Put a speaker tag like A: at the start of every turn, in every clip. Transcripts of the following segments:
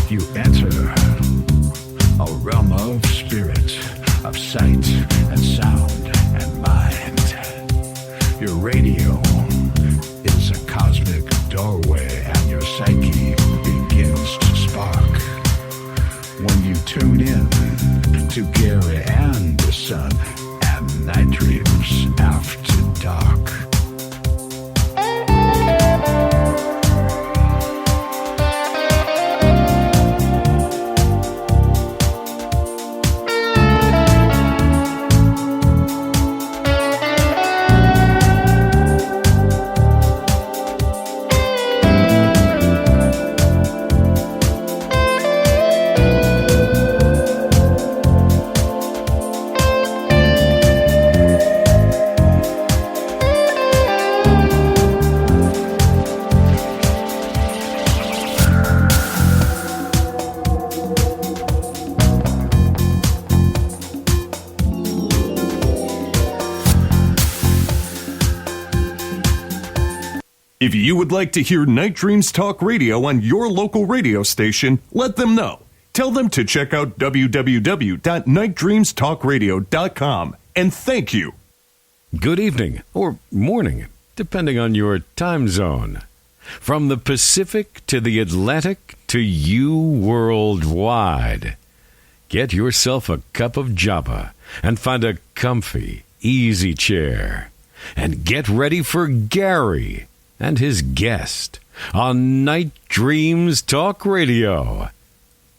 A: You enter a realm of spirit, of sight and sound and mind. Your radio is a cosmic doorway, and your psyche begins to spark. When you tune in to Gary and the Sun and Night Dreams After Dark.
B: If you would like to hear Night Dreams Talk Radio on your local radio station, let them know. Tell them to check out www.nightdreamstalkradio.com, and thank you.
C: Good evening, or morning, depending on your time zone. From the Pacific to the Atlantic to you worldwide. Get yourself a cup of Java and find a comfy, easy chair. And get ready for Gary and his guest on Night Dreams Talk Radio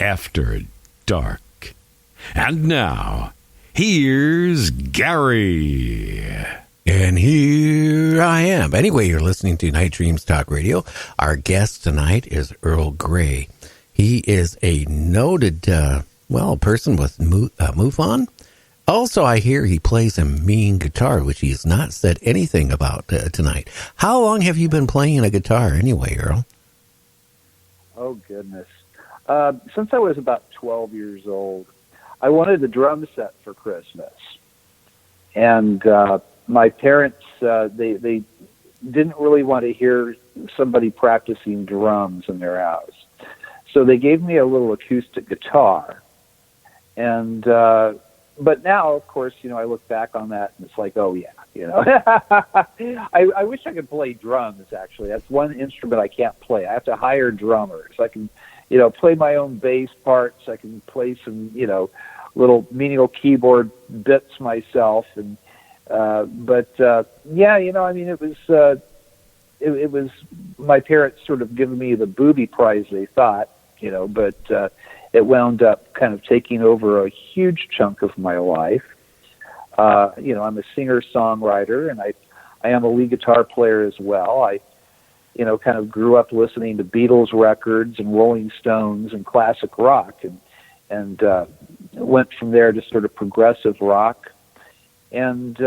C: After Dark. And now, here's Gary.
D: And here I am. Anyway, you're listening to Night Dreams Talk Radio. Our guest tonight is Earl Grey. He is a noted, person with MUFON. Also, I hear he plays a mean guitar, which he has not said anything about tonight. How long have you been playing a guitar anyway, Earl?
E: Oh, goodness. Since I was about 12 years old, I wanted a drum set for Christmas. And my parents, they didn't really want to hear somebody practicing drums in their house. So they gave me a little acoustic guitar. And but now, of course, I look back on that and it's like, oh, yeah, I wish I could play drums, actually. That's one instrument I can't play. I have to hire drummers. I can, play my own bass parts. I can play some, little menial keyboard bits myself. And it was my parents sort of giving me the booby prize, they thought, but it wound up kind of taking over a huge chunk of my life. I'm a singer-songwriter, and I am a lead guitar player as well. I, kind of grew up listening to Beatles records and Rolling Stones and classic rock, and went from there to sort of progressive rock. And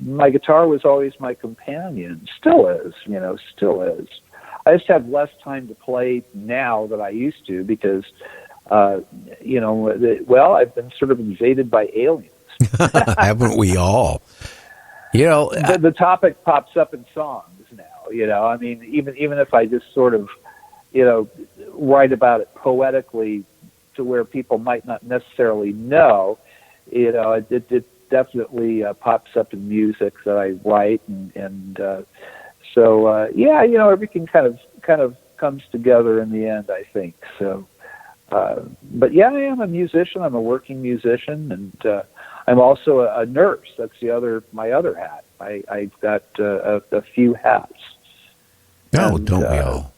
E: my guitar was always my companion, still is. I just have less time to play now than I used to because, I've been sort of invaded by aliens.
D: Haven't we all?
E: The topic pops up in songs now, even if I just sort of, write about it poetically to where people might not necessarily know, it definitely pops up in music that I write So everything kind of comes together in the end, I think. So, but yeah, I am a musician. I'm a working musician, and I'm also a nurse. That's my other hat. I've got a few hats.
D: Oh, don't we all?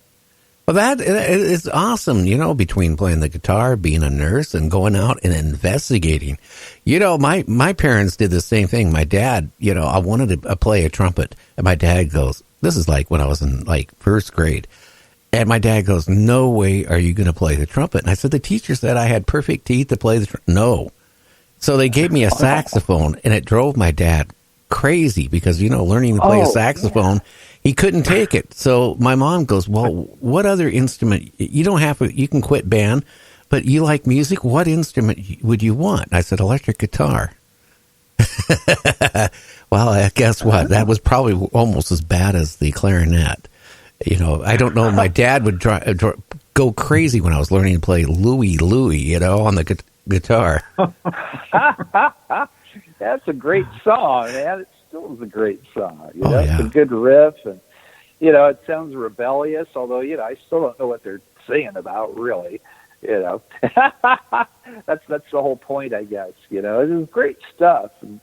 D: Well, that is awesome, between playing the guitar, being a nurse, and going out and investigating. My parents did the same thing. My dad, I wanted to play a trumpet, and my dad goes, this is like when I was in first grade. And my dad goes, no way are you going to play the trumpet. And I said, the teacher said I had perfect teeth to play the trumpet. No. So they gave me a saxophone, and it drove my dad crazy because, learning to play a saxophone, he couldn't take it. So my mom goes, well, what other instrument? You can quit band, but you like music. What instrument would you want? I said, electric guitar. Well, guess what? That was probably almost as bad as the clarinet. I don't know. My dad would go crazy when I was learning to play Louie Louie, on the guitar.
E: That's a great song, man. It still is a great song.
D: Yeah.
E: It's a good riff, and it sounds rebellious. Although I still don't know what they're singing about, really. That's the whole point, I guess. It is great stuff, and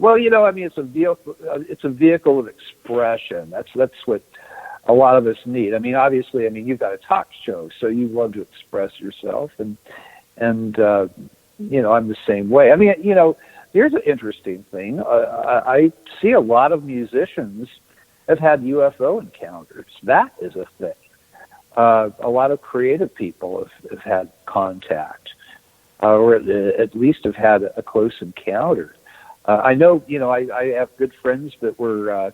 E: well, it's a vehicle of expression. That's what a lot of us need. I mean, obviously, you've got a talk show, so you love to express yourself, and I'm the same way. I mean, here's an interesting thing. I see a lot of musicians have had UFO encounters. That is a thing. A lot of creative people have had contact, or at least have had a close encounter. I know, I have good friends that were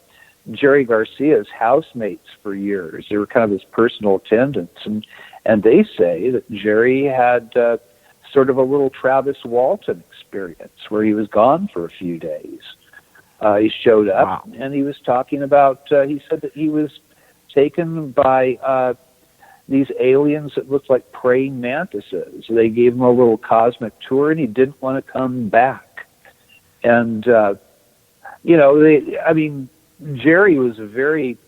E: Jerry Garcia's housemates for years. They were kind of his personal attendants, and they say that Jerry had sort of a little Travis Walton experience where he was gone for a few days. He showed up, and he was talking about, he said that he was taken by these aliens that looked like praying mantises. They gave him a little cosmic tour, and he didn't want to come back. And, Jerry was very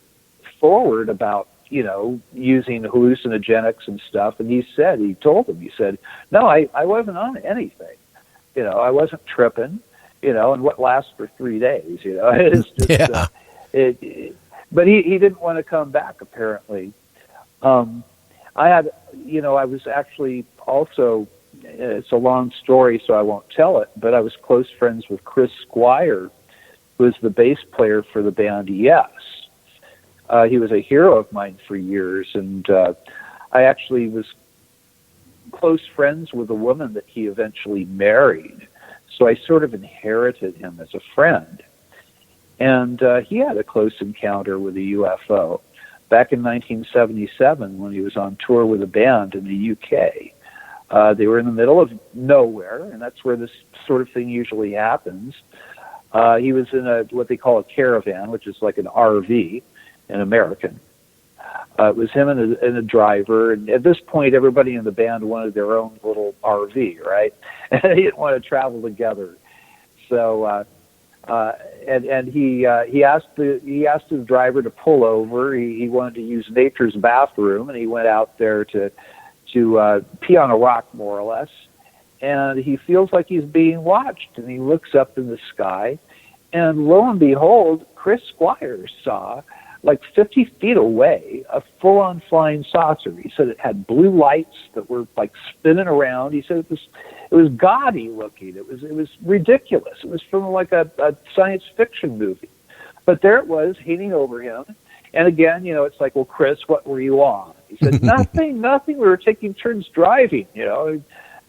E: forward about, using hallucinogenics and stuff. And he told them, no, I wasn't on anything. I wasn't tripping, and what lasts for 3 days, it's just, but he didn't want to come back, apparently. I was actually also, it's a long story, so I won't tell it, but I was close friends with Chris Squire, who was the bass player for the band Yes. He was a hero of mine for years, and I actually was close friends with a woman that he eventually married, so I sort of inherited him as a friend. And he had a close encounter with a UFO back in 1977 when he was on tour with a band in the UK. They were in the middle of nowhere, and that's where this sort of thing usually happens. He was in what they call a caravan, which is like an RV, an American. It was him and a driver, and at this point, everybody in the band wanted their own little RV, right? And they didn't want to travel together. So, and he asked his driver to pull over. He wanted to use nature's bathroom, and he went out there to pee on a rock, more or less. And he feels like he's being watched, and he looks up in the sky, and lo and behold, Chris Squire saw, like 50 feet away, a full-on flying saucer. He said it had blue lights that were like spinning around. He said it was gaudy looking. It was ridiculous. It was from like a science fiction movie. But there it was, hanging over him. And again, it's like, well, Chris, what were you on? He said, nothing. We were taking turns driving, No,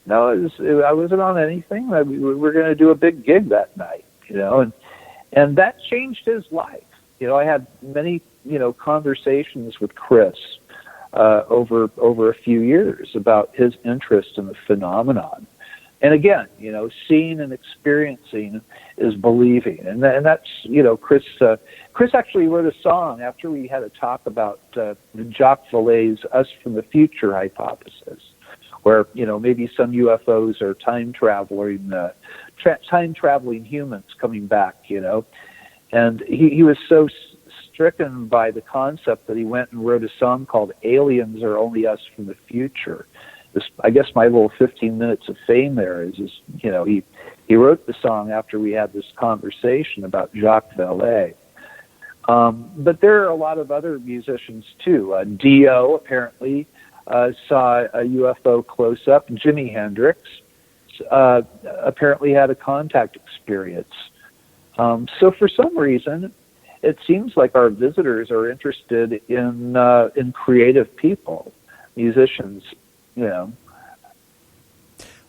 E: I wasn't on anything. We were going to do a big gig that night, and that changed his life. I had many, conversations with Chris over a few years about his interest in the phenomenon. And again, seeing and experiencing is believing, and that's Chris actually wrote a song after we had a talk about Jacques Vallée's "Us from the Future" hypothesis, where maybe some UFOs are time traveling humans coming back, and he was so stricken by the concept that he went and wrote a song called "Aliens Are Only Us from the Future." I guess my little 15 minutes of fame there is he wrote the song after we had this conversation about Jacques Vallée. But there are a lot of other musicians too. Dio apparently saw a UFO close up. Jimi Hendrix apparently had a contact experience. So for some reason, it seems like our visitors are interested in creative people, musicians. Well,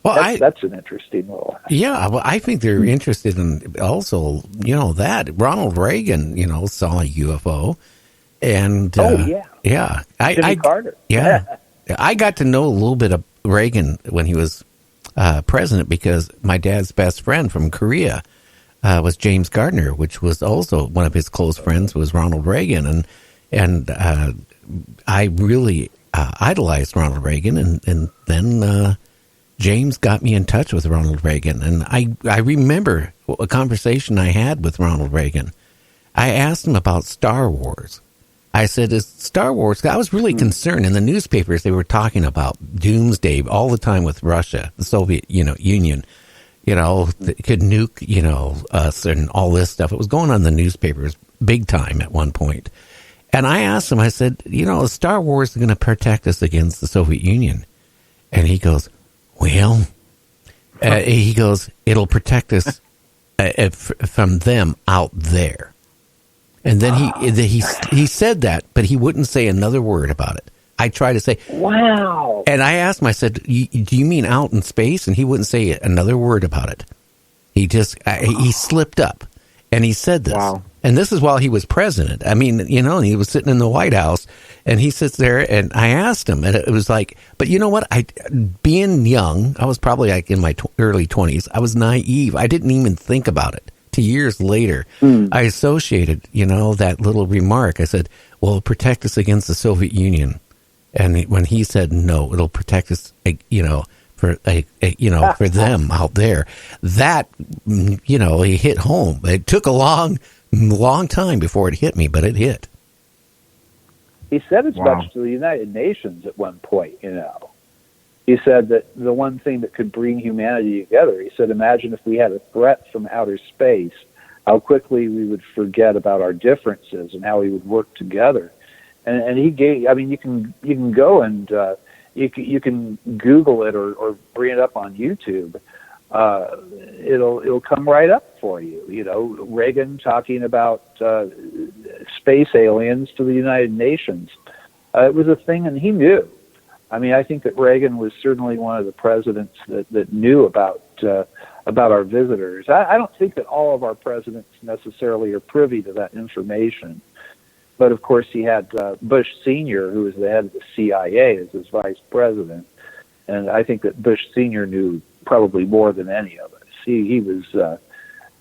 E: that's an interesting little.
D: Yeah, well, I think they're interested in also, that Ronald Reagan, saw a UFO, and Jimmy Carter. Yeah, I got to know a little bit of Reagan when he was president because my dad's best friend from Korea was James Gardner, which was also one of his close friends was Ronald Reagan, and I really idolized Ronald Reagan, and then James got me in touch with Ronald Reagan, and I remember a conversation I had with Ronald Reagan. I asked him about Star Wars. I said, "Is Star Wars?" I was really concerned. In the newspapers, they were talking about doomsday all the time with Russia, the Soviet, Union. That could nuke, us and all this stuff. It was going on in the newspapers big time at one point. And I asked him, I said, Star Wars is going to protect us against the Soviet Union. And he goes, well, he goes, it'll protect us from them out there. And then he said that, but he wouldn't say another word about it. I tried to say,
E: wow.
D: And I asked him, I said, do you mean out in space? And he wouldn't say another word about it. He just, he slipped up and he said this.
E: Wow.
D: And this is while he was president. I mean, he was sitting in the White House and he sits there and I asked him and it was like, but you know what? Being young, I was probably like in my early 20s. I was naive. I didn't even think about it. Years later, I associated, that little remark. I said, well, protect us against the Soviet Union. And when he said, no, it'll protect us, for them out there, that, he hit home. It took a long time before it hit me, but it hit.
E: He said as much to the United Nations at one point, He said that the one thing that could bring humanity together, he said, imagine if we had a threat from outer space, how quickly we would forget about our differences and how we would work together. And he gave, you can go and you can Google it or bring it up on YouTube. It'll come right up for you. Reagan talking about space aliens to the United Nations. It was a thing, and he knew. I think that Reagan was certainly one of the presidents that knew about our visitors. I don't think that all of our presidents necessarily are privy to that information. But, of course, he had Bush Sr., who was the head of the CIA, as his vice president. And I think that Bush Sr. knew probably more than any of us. He was,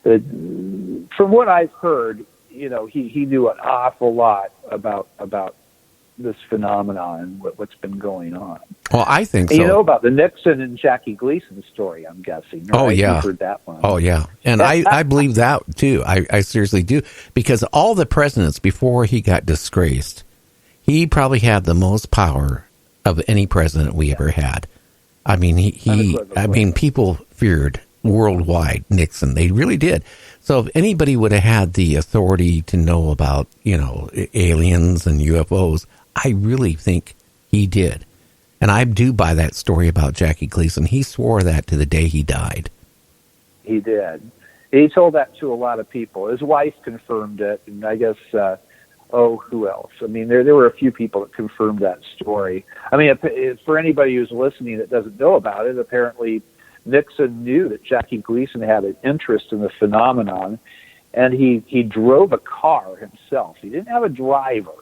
E: from what I've heard, he knew an awful lot about this phenomenon and what's been going on.
D: Well, I think
E: so.
D: You
E: know about the Nixon and Jackie Gleason story, I'm guessing. Right?
D: Oh, yeah.
E: You've heard that one.
D: Oh, yeah. And I believe that, too. I seriously do. Because all the presidents, before he got disgraced, he probably had the most power of any president we ever had. People feared worldwide Nixon. They really did. So if anybody would have had the authority to know about, aliens and UFOs, I really think he did. And I do buy that story about Jackie Gleason. He swore that to the day he died.
E: He did. He told that to a lot of people. His wife confirmed it, and I guess, who else? There were a few people that confirmed that story. For anybody who's listening that doesn't know about it, apparently Nixon knew that Jackie Gleason had an interest in the phenomenon, and he drove a car himself. He didn't have a driver.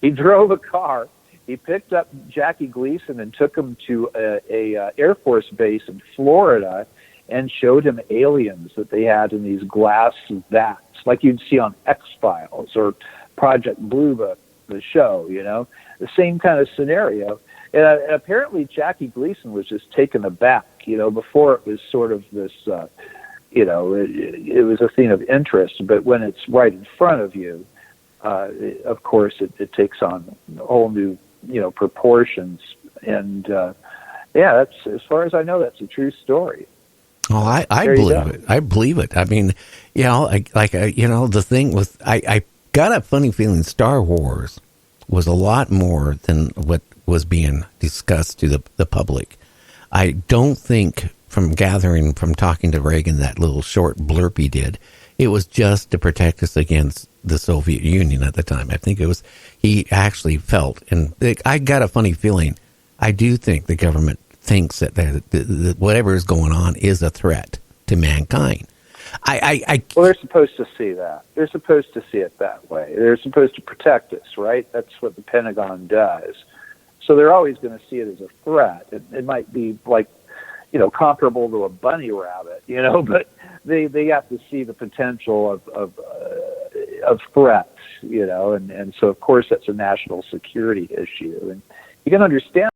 E: He drove a car. He picked up Jackie Gleason and took him to a Air Force base in Florida and showed him aliens that they had in these glass vats, like you'd see on X-Files or Project Blue Book, the show, the same kind of scenario. And apparently Jackie Gleason was just taken aback, before it was sort of this, it was a thing of interest, but when it's right in front of you, of course, it takes on a whole new, proportions. And, that's, as far as I know, that's a true story.
D: Oh, I believe it. I believe it. The thing with, I got a funny feeling Star Wars was a lot more than what was being discussed to the public. I don't think from talking to Reagan, that little short blurb he did, it was just to protect us against the Soviet Union at the time. I think he actually felt, and I got a funny feeling, I do think the government thinks that whatever is going on is a threat to mankind.
E: Well, they're supposed to see that. They're supposed to see it that way. They're supposed to protect us, right? That's what the Pentagon does. So they're always going to see it as a threat. It might be like, comparable to a bunny rabbit, but they have to see the potential of threats, and so of course that's a national security issue. And you got to understand